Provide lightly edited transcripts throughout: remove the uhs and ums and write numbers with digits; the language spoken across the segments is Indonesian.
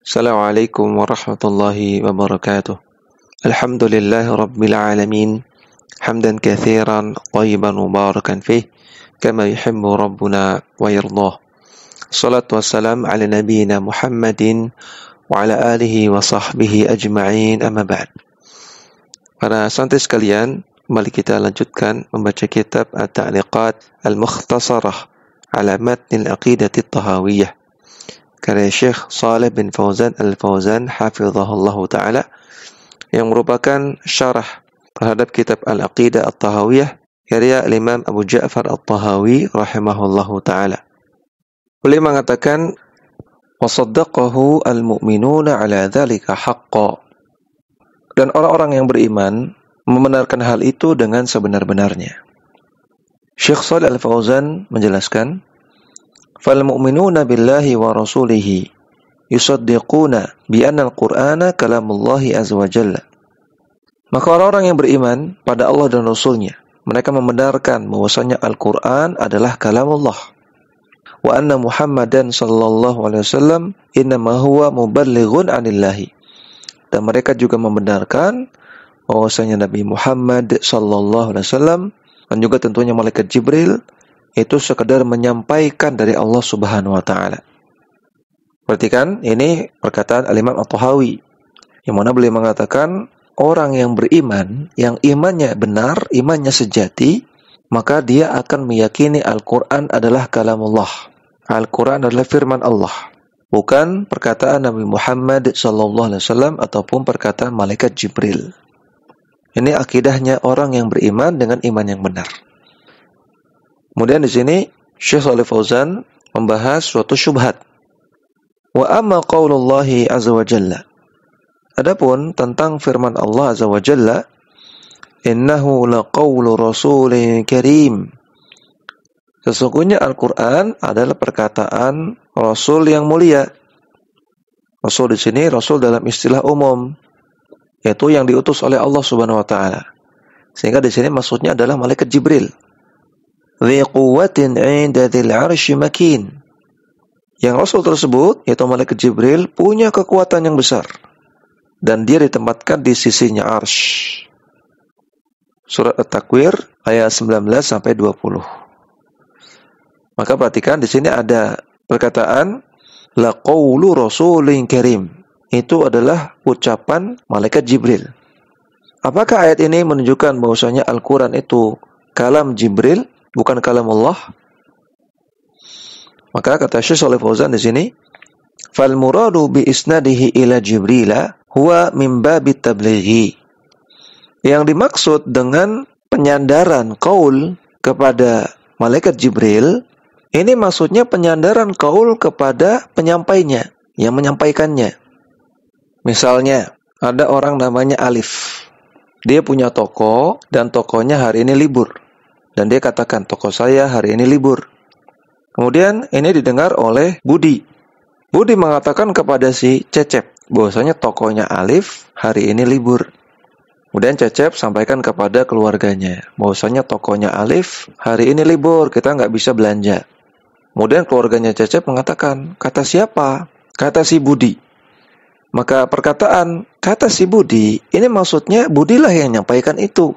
Assalamualaikum warahmatullahi wabarakatuh. Alhamdulillahi rabbil alamin. Hamdan katsiran thayyiban mubarakan fih kama yuhibbu rabbuna wa yardah. Salatu wassalam ala nabiyyina Muhammadin wa ala alihi wa sahbihi ajma'in, amma ba'd. Para santri sekalian, kembali kita lanjutkan membaca kitab At-Ta'liqat Al-Mukhtasarah ala Matn Al-Aqidah At-Tahawiyah karya Syekh Shalih bin Fauzan Al-Fauzan hafizahullah ta'ala, yang merupakan syarah terhadap kitab Al-Aqidah At-Tahawiyah karya Imam Abu Ja'far At-Tahawi rahimahullah ta'ala. Beliau mengatakan, وَصَدَّقَهُ الْمُؤْمِنُونَ عَلَى ذَلِكَ حَقًّا. Dan orang-orang yang beriman membenarkan hal itu dengan sebenar-benarnya. Syekh Shalih Al-Fauzan menjelaskan, فَالْمُؤْمِنُونَ بِاللَّهِ وَرَسُولِهِ يُصَدِّقُونَ بِأَنَّ الْقُرْآنَ كَلَامُ اللَّهِ عَزَّ وَجَلَّ. Maka orang-orang yang beriman pada Allah dan Rasulnya, mereka membenarkan bahwasanya Al-Quran adalah kalamullah. Wa anna Muhammadan sallallahu alaihi wasallam innama huwa muballighun anillahi. Dan mereka juga membenarkan bahwasanya Nabi Muhammad sallallahu alaihi wasallam dan juga tentunya malaikat Jibril itu sekedar menyampaikan dari Allah Subhanahu wa taala. Perhatikan, ini perkataan Al-Imam At-Tahawi, yang mana beliau mengatakan orang yang beriman, yang imannya benar, imannya sejati, maka dia akan meyakini Al-Quran adalah kalamullah. Al-Quran adalah firman Allah, bukan perkataan Nabi Muhammad SAW ataupun perkataan malaikat Jibril. Ini akidahnya orang yang beriman dengan iman yang benar. Kemudian di sini Syekh Shalih Fauzan membahas suatu syubhat. Wa amma qaulullahi azza wa jalla. Adapun tentang firman Allah azza wa jalla, innahu laqaulu rasulin karim. Sesungguhnya Al-Quran adalah perkataan Rasul yang mulia. Rasul di sini, Rasul dalam istilah umum, yaitu yang diutus oleh Allah Subhanahu wa taala. Sehingga di sini maksudnya adalah malaikat Jibril. Dzi quwwatin 'inda dzil 'arsy makin. Yang Rasul tersebut, yaitu malaikat Jibril, punya kekuatan yang besar dan dia ditempatkan di sisinya arsy. Surat At-Takwir ayat 19 sampai 20. Maka perhatikan di sini ada perkataan la qaulu rasulin karim. Itu adalah ucapan malaikat Jibril. Apakah ayat ini menunjukkan bahwasanya Al-Qur'an itu kalam Jibril, bukan kalam Allah? Maka kata Syekh Shalih Fauzan di sini, fal muradu bi isnadihi ila Jibrila huwa min babit tablighi. Yang dimaksud dengan penyandaran qaul kepada malaikat Jibril, ini maksudnya penyandaran qaul kepada penyampainya, yang menyampaikannya. Misalnya, ada orang namanya Alif. Dia punya toko dan tokonya hari ini libur. Dan dia katakan, toko saya hari ini libur. Kemudian ini didengar oleh Budi. Budi mengatakan kepada si Cecep bahwasanya tokonya Alif hari ini libur. Kemudian Cecep sampaikan kepada keluarganya bahwasanya tokonya Alif hari ini libur, kita nggak bisa belanja. Kemudian keluarganya Cecep mengatakan, kata siapa? Kata si Budi. Maka perkataan kata si Budi, ini maksudnya Budilah yang menyampaikan itu.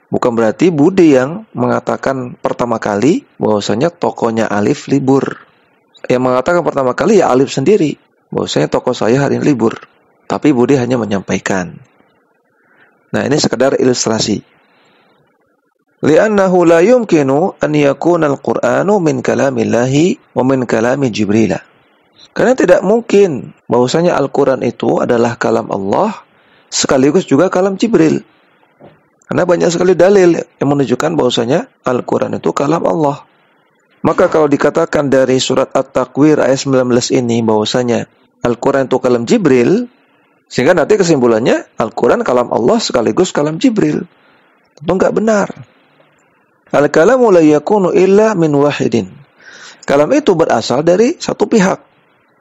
Bukan berarti Budi yang mengatakan pertama kali bahwasanya tokonya Alif libur. Yang mengatakan pertama kali ya Alif sendiri, bahwasanya toko saya hari ini libur. Tapi Budi hanya menyampaikan. Nah, ini sekedar ilustrasi. Li'annahu la yumkinu an yakuna al-Qur'anu min kalamillahi wa min kalami Jibril. Karena tidak mungkin bahwasanya Al-Qur'an itu adalah kalam Allah sekaligus juga kalam Jibril. Karena banyak sekali dalil yang menunjukkan bahwasanya Al-Quran itu kalam Allah. Maka kalau dikatakan dari surat At-Takwir ayat 19 ini bahwasanya Al-Quran itu kalam Jibril, sehingga nanti kesimpulannya Al-Quran kalam Allah sekaligus kalam Jibril. Tentu enggak benar. Al-kalamu la yakunu illa min wahidin. Kalam itu berasal dari satu pihak.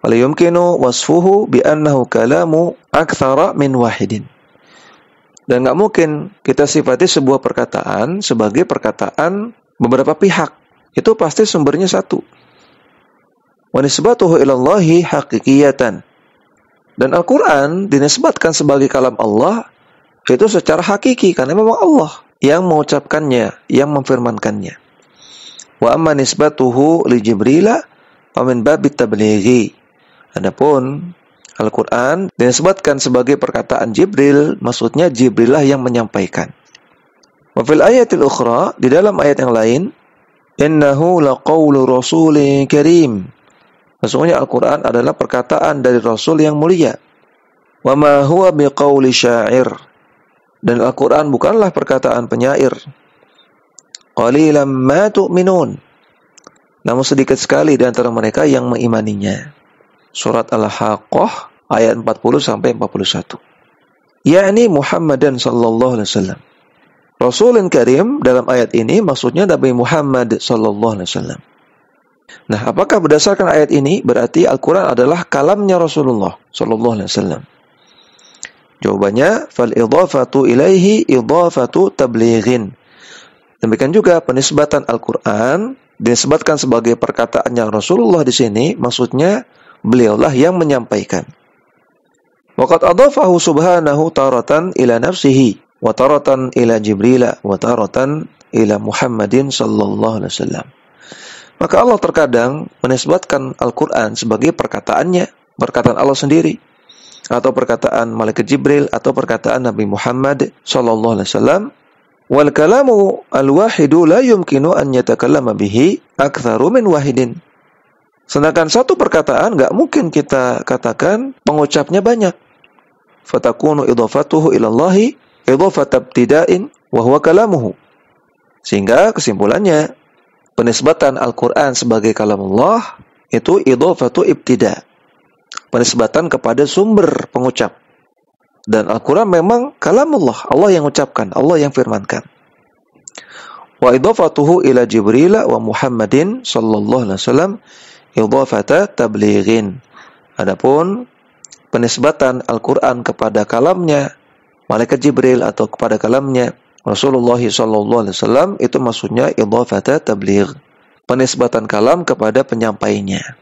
Wala yumkinu wasfuhu bi annahu kalamu aktsara min wahidin. Dan nggak mungkin kita sifati sebuah perkataan sebagai perkataan beberapa pihak. Itu pasti sumbernya satu. Wa nisbatuhu ilallahi haqiqiyatan. Dan Al-Quran dinisbatkan sebagai kalam Allah itu secara hakiki, karena memang Allah yang mengucapkannya, yang memfirmankannya. Wa amma nisbatuhu li Jibrila fa min babit tablighi. Adapun Al-Quran dinisbatkan sebagai perkataan Jibril, maksudnya Jibril lah yang menyampaikan. Wa fil ayatil ukhra, di dalam ayat yang lain, innahu laqaulu rasulin karim. Sesungguhnya Al-Quran adalah perkataan dari Rasul yang mulia. Wa ma huwa biqauli syair. Dan Al-Quran bukanlah perkataan penyair. Qalilan ma tu'minun. Namun sedikit sekali di antara mereka yang mengimaninya. Surat Al-Haqqah ayat 40-41. Yakni Muhammadan sallallahu alaihi wasallam. Rasulun Karim dalam ayat ini maksudnya Nabi Muhammad sallallahu alaihi wasallam. Nah, apakah berdasarkan ayat ini berarti Al-Quran adalah kalamnya Rasulullah sallallahu alaihi wasallam? Jawabannya, fal idhafatu ilaihi idhafatu tablighin. Demikian juga penisbatan Al-Quran disebutkan sebagai perkataannya Rasulullah di sini, maksudnya beliaulah yang menyampaikan. Waqad adhafahu subhanahu taratan ila nafsihi wa taratan ila Jibril wa taratan ila Muhammadin sallallahu alaihi wasallam. Maka Allah terkadang menisbatkan Al-Quran sebagai perkataannya, perkataan Allah sendiri, atau perkataan Malaikat Jibril, atau perkataan Nabi Muhammad sallallahu alaihi wasallam. Wal kalamu al-wahidu la yumkinu an yatakallama bihi aktsaru min wahidin. Sedangkan satu perkataan enggak mungkin kita katakan pengucapnya banyak. Fatakunu idhafatuhu ila Allah idhafat ibtida'in wa huwa kalamuhu. Sehingga kesimpulannya, penisbatan Al-Quran sebagai kalamullah itu idhafatu ibtida', penisbatan kepada sumber pengucap. Dan Al-Quran memang kalamullah, Allah yang ucapkan, Allah yang firmankan. Wa idhafatuhu ila Jibril wa Muhammadin sallallahu alaihi wasallam idhafata tablighin. Adapun penisbatan Al-Quran kepada kalamnya Malaikat Jibril atau kepada kalamnya Rasulullah sallallahu alaihi wasallam itu maksudnya idhafata tabligh, penisbatan kalam kepada penyampainya.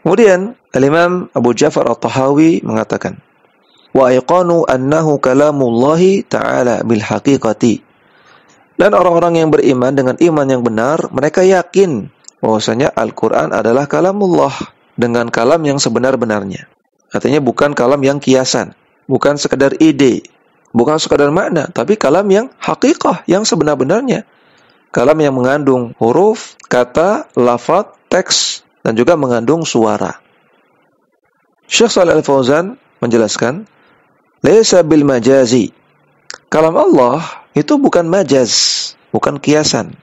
Kemudian Al-Imam Abu Ja'far At-Tahawi mengatakan, wa aiqanu annahu kalamullahi ta'ala bil haqiqati. Dan orang-orang yang beriman dengan iman yang benar, mereka yakin bahwasanya Al-Quran adalah kalamullah dengan kalam yang sebenar-benarnya. Artinya bukan kalam yang kiasan, bukan sekadar ide, bukan sekadar makna, tapi kalam yang haqiqah, yang sebenar-benarnya. Kalam yang mengandung huruf, kata, lafaz, teks, dan juga mengandung suara. Syekh Shalih Al-Fauzan menjelaskan, laisa bil majazi. Kalam Allah itu bukan majaz, bukan kiasan.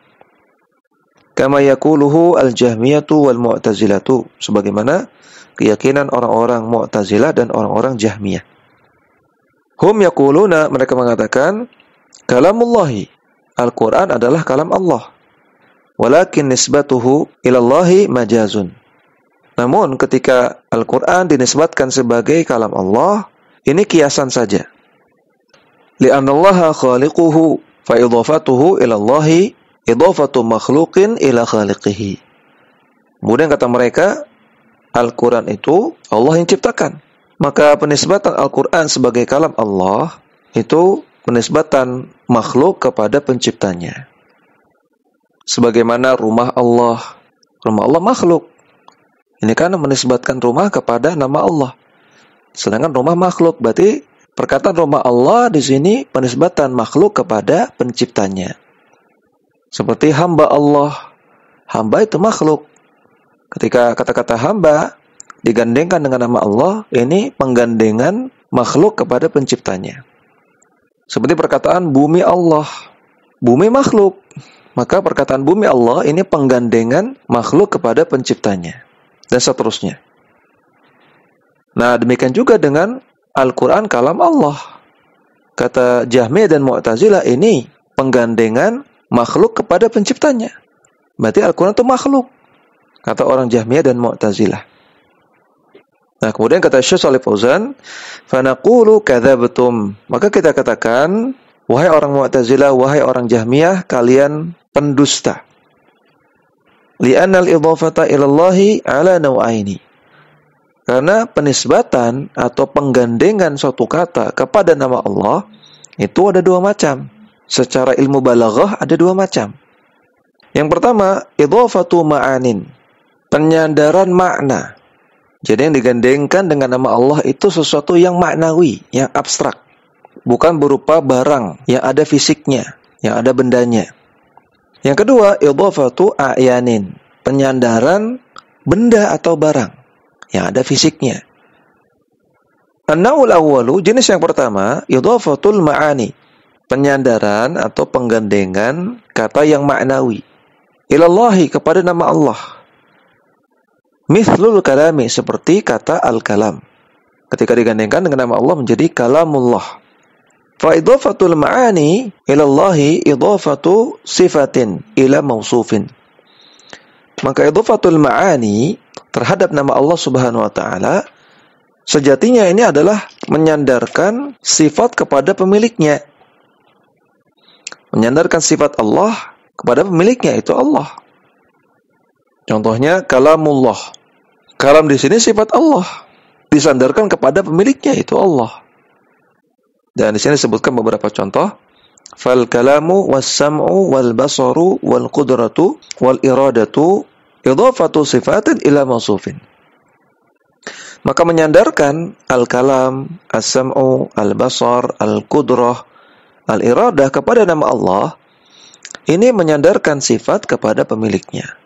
Kama yaquluhu al-Jahmiyatu wal Mu'tazilatu, sebagaimana keyakinan orang-orang Mu'tazilah dan orang-orang Jahmiyah. Hum yaquluna, mereka mengatakan, kalamullahi, Al-Quran adalah kalam Allah. Walakin nisbatuhu ilallahi majazun. Namun ketika Al-Quran dinisbatkan sebagai kalam Allah, ini kiasan saja. Li'annallaha khaliquhu fa idhafatuhu ilallahi idhafatu makhluqin ila khaliqihi. Kemudian kata mereka, Al-Quran itu Allah yang ciptakan. Maka penisbatan Al-Quran sebagai kalam Allah itu penisbatan makhluk kepada penciptanya. Sebagaimana rumah Allah makhluk. Ini kan menisbatkan rumah kepada nama Allah. Sedangkan rumah makhluk, berarti perkataan rumah Allah di sini penisbatan makhluk kepada penciptanya. Seperti hamba Allah. Hamba itu makhluk. Ketika kata-kata hamba digandengkan dengan nama Allah, ini penggandengan makhluk kepada penciptanya. Seperti perkataan bumi Allah. Bumi makhluk. Maka perkataan bumi Allah ini penggandengan makhluk kepada penciptanya. Dan seterusnya. Nah, demikian juga dengan Al-Quran kalam Allah. Kata Jahmiyah dan Mu'tazilah ini penggandengan makhluk kepada penciptanya. Berarti Al-Quran itu makhluk. Kata orang Jahmiyah dan Mu'tazilah. Nah, kemudian kata Syekh Shalih Fauzan, "Fanaqulu kadzabtum." Maka kita katakan, wahai orang Mu'tazilah, wahai orang Jahmiyah, kalian pendusta. Li'anna al-idhafata ila Allahi ala naw'aini. Karena penisbatan atau penggandengan suatu kata kepada nama Allah itu ada dua macam. Secara ilmu balaghah ada dua macam. Yang pertama, idhafatu ma'anin, penyandaran makna. Jadi yang digandengkan dengan nama Allah itu sesuatu yang maknawi, yang abstrak. Bukan berupa barang yang ada fisiknya, yang ada bendanya. Yang kedua, idhafatu a'yanin, penyandaran benda atau barang yang ada fisiknya. An-naw'ul awwalu, jenis yang pertama, idhafatul ma'ani, penyandaran atau penggandengan kata yang maknawi. Ilallahi, kepada nama Allah. Mithlul kalami, seperti kata al-kalam. Ketika digandengkan dengan nama Allah menjadi kalamullah. Fa idhafatul ma'ani ilallahi idhafatu sifatin ila mausufin. Maka idhafatul ma'ani terhadap nama Allah Subhanahu wa taala sejatinya ini adalah menyandarkan sifat kepada pemiliknya. Menyandarkan sifat Allah kepada pemiliknya, itu Allah. Contohnya kalamullah. Kalam di sini sifat Allah, disandarkan kepada pemiliknya, itu Allah. Dan di sini disebutkan beberapa contoh. Fal kalamu was sam'u wal basaru wal qudratu wal iradatu idhafatu sifatin ila mausufin. Maka menyandarkan al-kalam, as-sam'u, al-basar, al-qudrah, al-iradah kepada nama Allah, ini menyandarkan sifat kepada pemiliknya.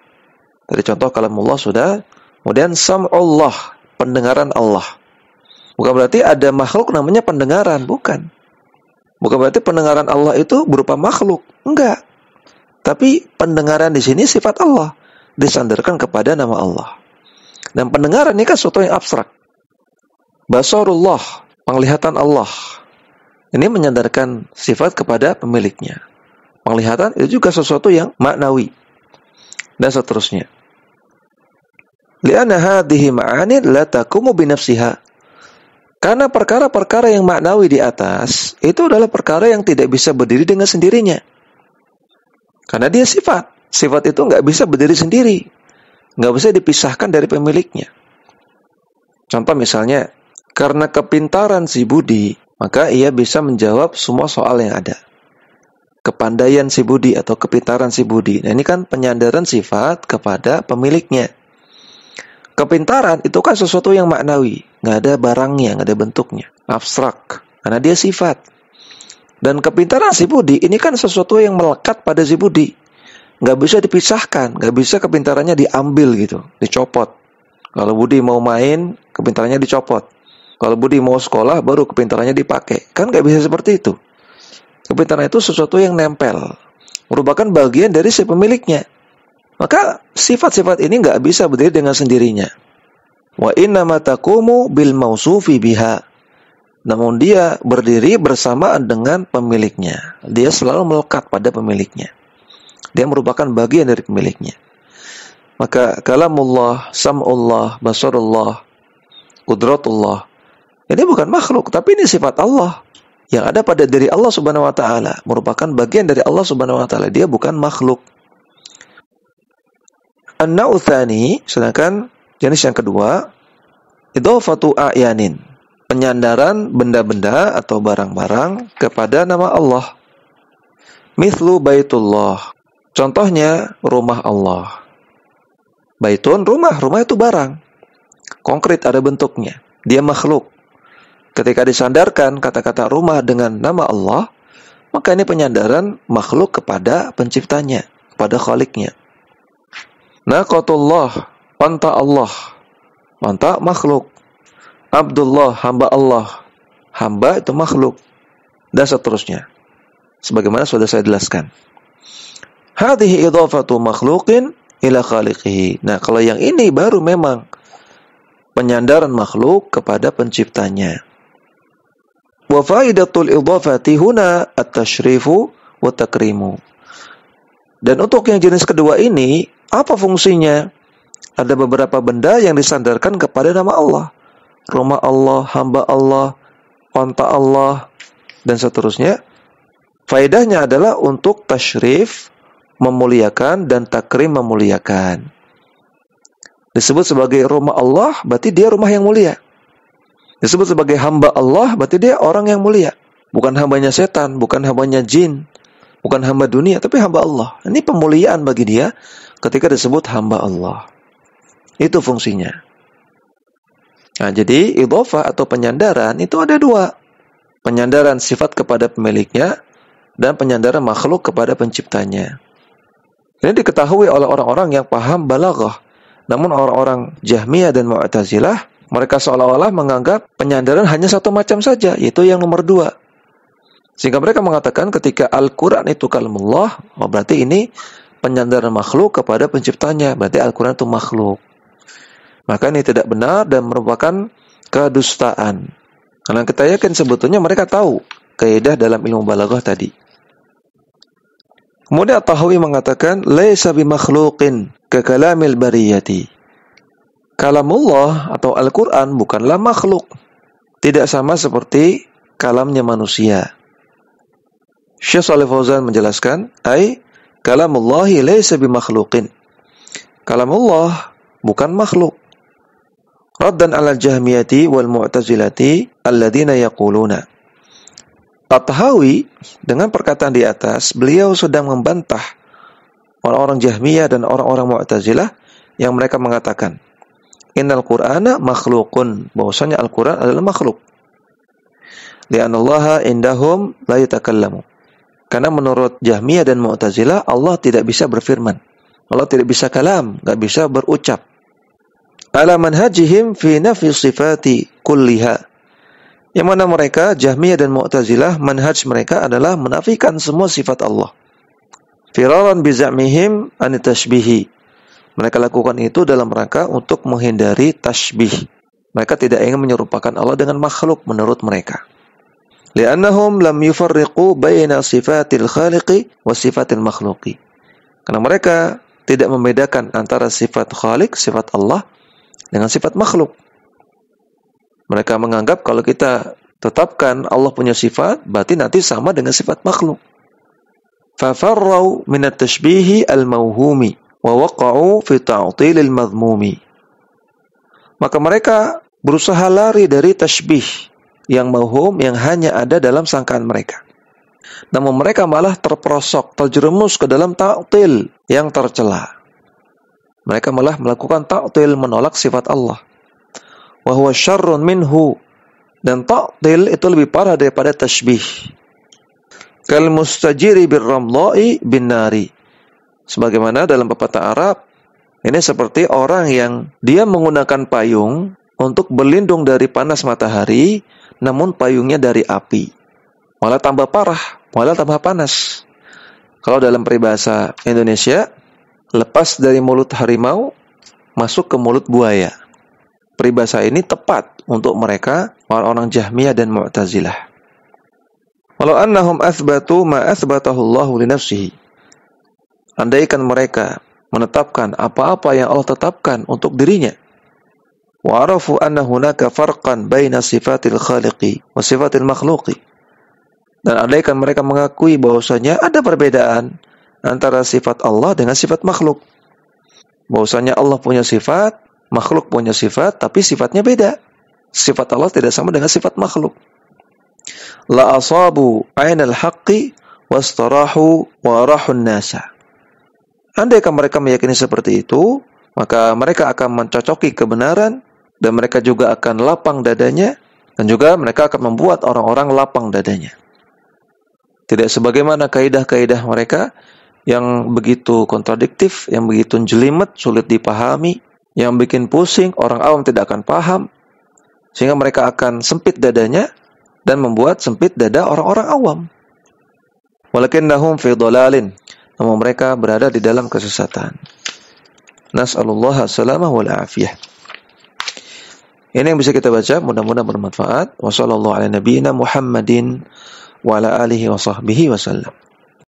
Dari contoh kalamullah sudah, kemudian sam'ullah, pendengaran Allah. Bukan berarti ada makhluk namanya pendengaran, bukan. Bukan berarti pendengaran Allah itu berupa makhluk, enggak. Tapi pendengaran di sini sifat Allah, disandarkan kepada nama Allah. Dan pendengaran ini kan sesuatu yang abstrak. Basarullah, penglihatan Allah, ini menyandarkan sifat kepada pemiliknya. Penglihatan itu juga sesuatu yang maknawi. Dan seterusnya. Li'anna hadhihi ma'ani la taqumu bi nafsiha. Karena perkara-perkara yang maknawi di atas itu adalah perkara yang tidak bisa berdiri dengan sendirinya. Karena dia sifat. Sifat itu nggak bisa berdiri sendiri. Nggak bisa dipisahkan dari pemiliknya. Contoh misalnya, karena kepintaran si Budi, maka ia bisa menjawab semua soal yang ada. Kepandaian si Budi atau kepintaran si Budi. Nah, ini kan penyandaran sifat kepada pemiliknya. Kepintaran itu kan sesuatu yang maknawi, nggak ada barangnya, nggak ada bentuknya, abstrak, karena dia sifat. Dan kepintaran si Budi ini kan sesuatu yang melekat pada si Budi, nggak bisa dipisahkan, nggak bisa kepintarannya diambil gitu, dicopot. Kalau Budi mau main, kepintarannya dicopot. Kalau Budi mau sekolah, baru kepintarannya dipakai. Kan nggak bisa seperti itu. Kepintaran itu sesuatu yang nempel, merupakan bagian dari si pemiliknya. Maka sifat-sifat ini nggak bisa berdiri dengan sendirinya. Wa innama taqumu bil mausufi biha. Namun dia berdiri bersamaan dengan pemiliknya. Dia selalu melekat pada pemiliknya. Dia merupakan bagian dari pemiliknya. Maka kalamullah, sam'ullah, basarullah, qudratullah, ini bukan makhluk, tapi ini sifat Allah yang ada pada diri Allah Subhanahu wa taala, merupakan bagian dari Allah Subhanahu wa taala. Dia bukan makhluk. An-naw'u tsani, sedangkan jenis yang kedua, idhafatu a'yanin, penyandaran benda-benda atau barang-barang kepada nama Allah. Mithlu baitullah, contohnya rumah Allah. Baitun, rumah itu barang. Konkret, ada bentuknya. Dia makhluk. Ketika disandarkan kata-kata rumah dengan nama Allah, maka ini penyandaran makhluk kepada penciptanya, kepada Khaliknya. Naqatullah, onta Allah, onta makhluk. Abdullah, hamba Allah, hamba itu makhluk. Dan seterusnya. Sebagaimana sudah saya jelaskan. Hadhihi idhafatu makhluqin ila khaliqihi. Nah, kalau yang ini baru memang penyandaran makhluk kepada penciptanya. Wa faidatul idhafati huna at-tashrifu wa takrimu. Dan untuk yang jenis kedua ini, apa fungsinya? Ada beberapa benda yang disandarkan kepada nama Allah. Rumah Allah, hamba Allah, onta Allah, dan seterusnya. Faedahnya adalah untuk tasyrif, memuliakan, dan takrim, memuliakan. Disebut sebagai rumah Allah, berarti dia rumah yang mulia. Disebut sebagai hamba Allah, berarti dia orang yang mulia. Bukan hambanya setan, bukan hambanya jin, bukan hamba dunia, tapi hamba Allah. Ini pemuliaan bagi dia ketika disebut hamba Allah. Itu fungsinya. Nah, jadi idhofah atau penyandaran itu ada dua. Penyandaran sifat kepada pemiliknya dan penyandaran makhluk kepada penciptanya. Ini diketahui oleh orang-orang yang paham balaghah. Namun orang-orang Jahmiyah dan Mu'tazilah, mereka seolah-olah menganggap penyandaran hanya satu macam saja, yaitu yang nomor dua. Sehingga mereka mengatakan ketika Al-Quran itu kalamullah, berarti ini penyandaran makhluk kepada penciptanya, berarti Al-Quran itu makhluk. Maka ini tidak benar dan merupakan kedustaan. Karena kita yakin sebetulnya mereka tahu kaidah dalam ilmu balaghah tadi. Kemudian At-Tahawi mengatakan, laisa bimakhluqin ka kalamil bariyati. Kalamullah atau Al-Quran bukanlah makhluk. Tidak sama seperti kalamnya manusia. Syekh Shalih Fauzan menjelaskan, kalamullahi laisa bimakhluqin. Kalamullah bukan makhluk. Raddan ala jahmiyati wal mu'tazilati alladhina yaquluna. At-Tahawi dengan perkataan di atas, beliau sedang membantah orang-orang Jahmiyah dan orang-orang Mu'tazilah yang mereka mengatakan, innal Qur'ana makhluqun, bahwasanya Al-Quran adalah makhluk. Li'anallaha indahum la yatakallamu. Karena menurut Jahmiyah dan Mu'tazilah, Allah tidak bisa berfirman. Allah tidak bisa kalam, tidak bisa berucap. Ala manhajihim fi nafi sifati kulliha. Yang mana mereka, Jahmiyah dan Mu'tazilah, manhaj mereka adalah menafikan semua sifat Allah. Firaran bizamihim anitashbihi. Mereka lakukan itu dalam rangka untuk menghindari tashbih. Mereka tidak ingin menyerupakan Allah dengan makhluk menurut mereka. Li'annahum lam yufarriqu baina sifatil khaliqi wa sifatil makhluqi. Karena mereka tidak membedakan antara sifat khaliq, sifat Allah, dengan sifat makhluk. Mereka menganggap kalau kita tetapkan Allah punya sifat, berarti nanti sama dengan sifat makhluk. Fafarrau minat tashbihi al-mawhumi wa waqa'u fi ta'tilil madhmumi. Maka mereka berusaha lari dari tashbih yang mawhum, yang hanya ada dalam sangkaan mereka. Namun mereka malah terperosok, terjerumus ke dalam ta'til yang tercela. Mereka malah melakukan ta'til, menolak sifat Allah. Wa huwa syarrun minhu, dan ta'til itu lebih parah daripada tashbih. Kal mustajiri birramla'i bin nari. Sebagaimana dalam pepatah Arab, ini seperti orang yang dia menggunakan payung untuk berlindung dari panas matahari, namun payungnya dari api. Malah tambah parah, malah tambah panas. Kalau dalam peribahasa Indonesia, lepas dari mulut harimau, masuk ke mulut buaya. Peribahasa ini tepat untuk mereka, orang-orang Jahmiyah dan Mu'tazilah. Walau annahum athbatu ma athbatahu Allahu li nafsihi. Andaikan mereka menetapkan apa-apa yang Allah tetapkan untuk dirinya. Wa arafu anna hunaka farqan baina sifatil khaliqi wa sifatil makhluqi. Dan andaikan mereka mengakui bahwasanya ada perbedaan antara sifat Allah dengan sifat makhluk. Bahwasanya Allah punya sifat, makhluk punya sifat, tapi sifatnya beda. Sifat Allah tidak sama dengan sifat makhluk. La asabu ainal haqqi wastarahu wa arahun nasa. Andaikan mereka meyakini seperti itu, maka mereka akan mencocoki kebenaran, dan mereka juga akan lapang dadanya, dan juga mereka akan membuat orang-orang lapang dadanya. Tidak sebagaimana kaidah-kaidah mereka yang begitu kontradiktif, yang begitu jelimet, sulit dipahami, yang bikin pusing, orang awam tidak akan paham, sehingga mereka akan sempit dadanya dan membuat sempit dada orang-orang awam. Walakinnahum fi dhalalin, namun mereka berada di dalam kesesatan. Nas'alullah as-salamah wal afiyah. Ini yang bisa kita baca, mudah-mudahan bermanfaat. Wassallallahu ala nabiyyina Muhammadin wa ala alihi wa sahbihi wasallam.